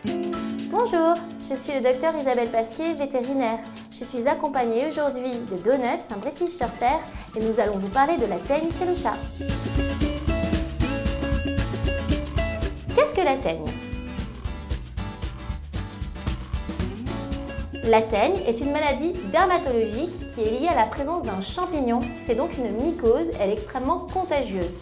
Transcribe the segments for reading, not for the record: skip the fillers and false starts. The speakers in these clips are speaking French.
Bonjour, je suis le docteur Isabelle Pasquet, vétérinaire. Je suis accompagnée aujourd'hui de Donuts, un British Shorthair, et nous allons vous parler de la teigne chez le chat. Qu'est-ce que la teigne? La teigne est une maladie dermatologique qui est liée à la présence d'un champignon. C'est donc une mycose, elle est extrêmement contagieuse.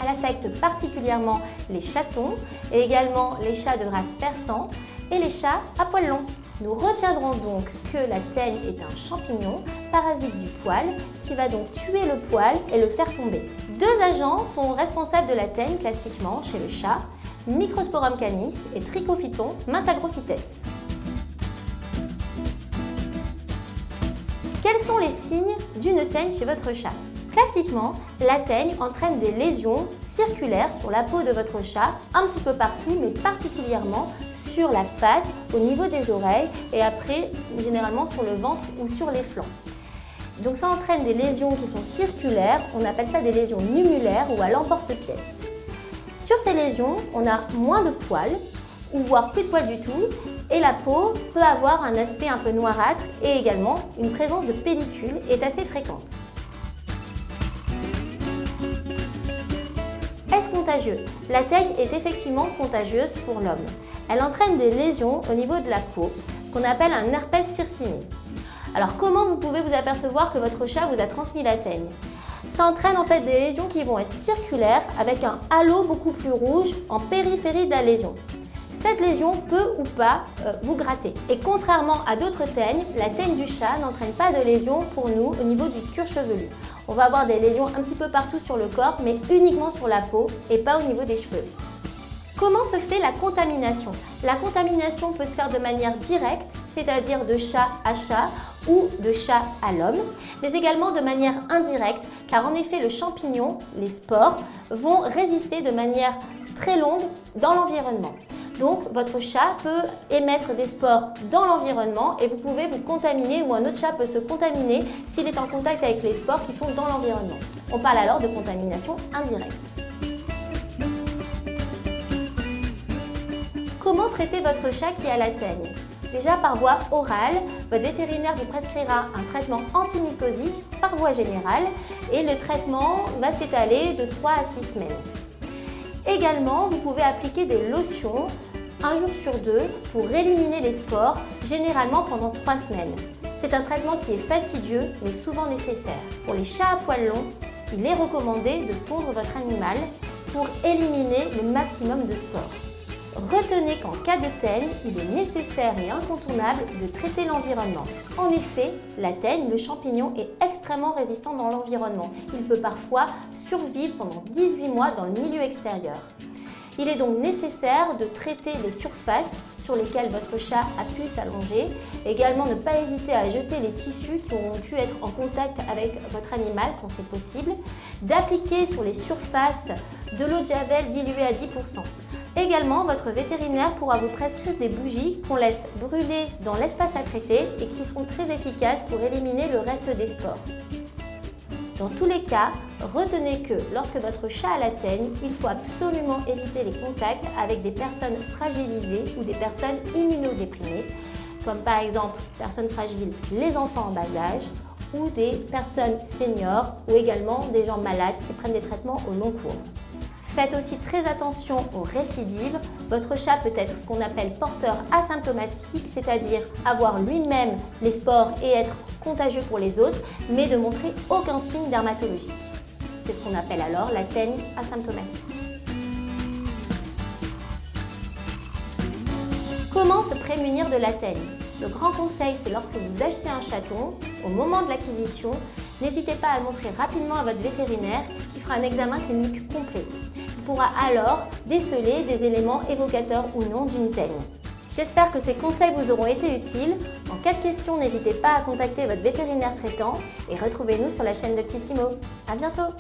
Elle affecte particulièrement les chatons et également les chats de race persan et les chats à poils longs. Nous retiendrons donc que la teigne est un champignon parasite du poil qui va donc tuer le poil et le faire tomber. Deux agents sont responsables de la teigne classiquement chez le chat, Microsporum canis et Trichophyton mentagrophytes. Quels sont les signes d'une teigne chez votre chat? Classiquement, la teigne entraîne des lésions circulaires sur la peau de votre chat, un petit peu partout, mais particulièrement sur la face, au niveau des oreilles et après, généralement sur le ventre ou sur les flancs. Donc ça entraîne des lésions qui sont circulaires, on appelle ça des lésions numulaires ou à l'emporte-pièce. Sur ces lésions, on a moins de poils, ou voire plus de poils du tout, et la peau peut avoir un aspect un peu noirâtre et également une présence de pellicule est assez fréquente. Est-ce contagieux? La teigne est effectivement contagieuse pour l'homme. Elle entraîne des lésions au niveau de la peau, ce qu'on appelle un herpès circiné. Alors comment vous pouvez vous apercevoir que votre chat vous a transmis la teigne? Ça entraîne en fait des lésions qui vont être circulaires avec un halo beaucoup plus rouge en périphérie de la lésion. Cette lésion peut ou pas vous gratter. Et contrairement à d'autres teignes, la teigne du chat n'entraîne pas de lésions pour nous au niveau du cuir chevelu. On va avoir des lésions un petit peu partout sur le corps, mais uniquement sur la peau et pas au niveau des cheveux. Comment se fait la contamination? La contamination peut se faire de manière directe, c'est-à-dire de chat à chat ou de chat à l'homme, mais également de manière indirecte, car en effet le champignon, les spores, vont résister de manière très longue dans l'environnement. Donc, votre chat peut émettre des spores dans l'environnement et vous pouvez vous contaminer ou un autre chat peut se contaminer s'il est en contact avec les spores qui sont dans l'environnement. On parle alors de contamination indirecte. Comment traiter votre chat qui a la teigne? Déjà par voie orale, votre vétérinaire vous prescrira un traitement antimycosique par voie générale et le traitement va s'étaler de 3 à 6 semaines. Également, vous pouvez appliquer des lotions un jour sur deux pour éliminer les spores, généralement pendant 3 semaines. C'est un traitement qui est fastidieux mais souvent nécessaire. Pour les chats à poils longs, il est recommandé de tondre votre animal pour éliminer le maximum de spores. Retenez qu'en cas de teigne, il est nécessaire et incontournable de traiter l'environnement. En effet, la teigne, le champignon, est extrêmement résistant dans l'environnement. Il peut parfois survivre pendant 18 mois dans le milieu extérieur. Il est donc nécessaire de traiter les surfaces sur lesquelles votre chat a pu s'allonger. Également, ne pas hésiter à jeter les tissus qui auront pu être en contact avec votre animal quand c'est possible. D'appliquer sur les surfaces de l'eau de javel diluée à 10%. Également, votre vétérinaire pourra vous prescrire des bougies qu'on laisse brûler dans l'espace à traiter et qui seront très efficaces pour éliminer le reste des spores. Dans tous les cas, retenez que lorsque votre chat a la teigne, il faut absolument éviter les contacts avec des personnes fragilisées ou des personnes immunodéprimées, comme par exemple personnes fragiles, les enfants en bas âge ou des personnes seniors ou également des gens malades qui prennent des traitements au long cours. Faites aussi très attention aux récidives. Votre chat peut être ce qu'on appelle porteur asymptomatique, c'est-à-dire avoir lui-même les spores et être contagieux pour les autres, mais de montrer aucun signe dermatologique. C'est ce qu'on appelle alors la teigne asymptomatique. Comment se prémunir de la teigne? Le grand conseil, c'est lorsque vous achetez un chaton, au moment de l'acquisition, n'hésitez pas à le montrer rapidement à votre vétérinaire qui fera un examen clinique complet. Il pourra alors déceler des éléments évocateurs ou non d'une teigne. J'espère que ces conseils vous auront été utiles. En cas de questions, n'hésitez pas à contacter votre vétérinaire traitant et retrouvez-nous sur la chaîne Doctissimo. À bientôt!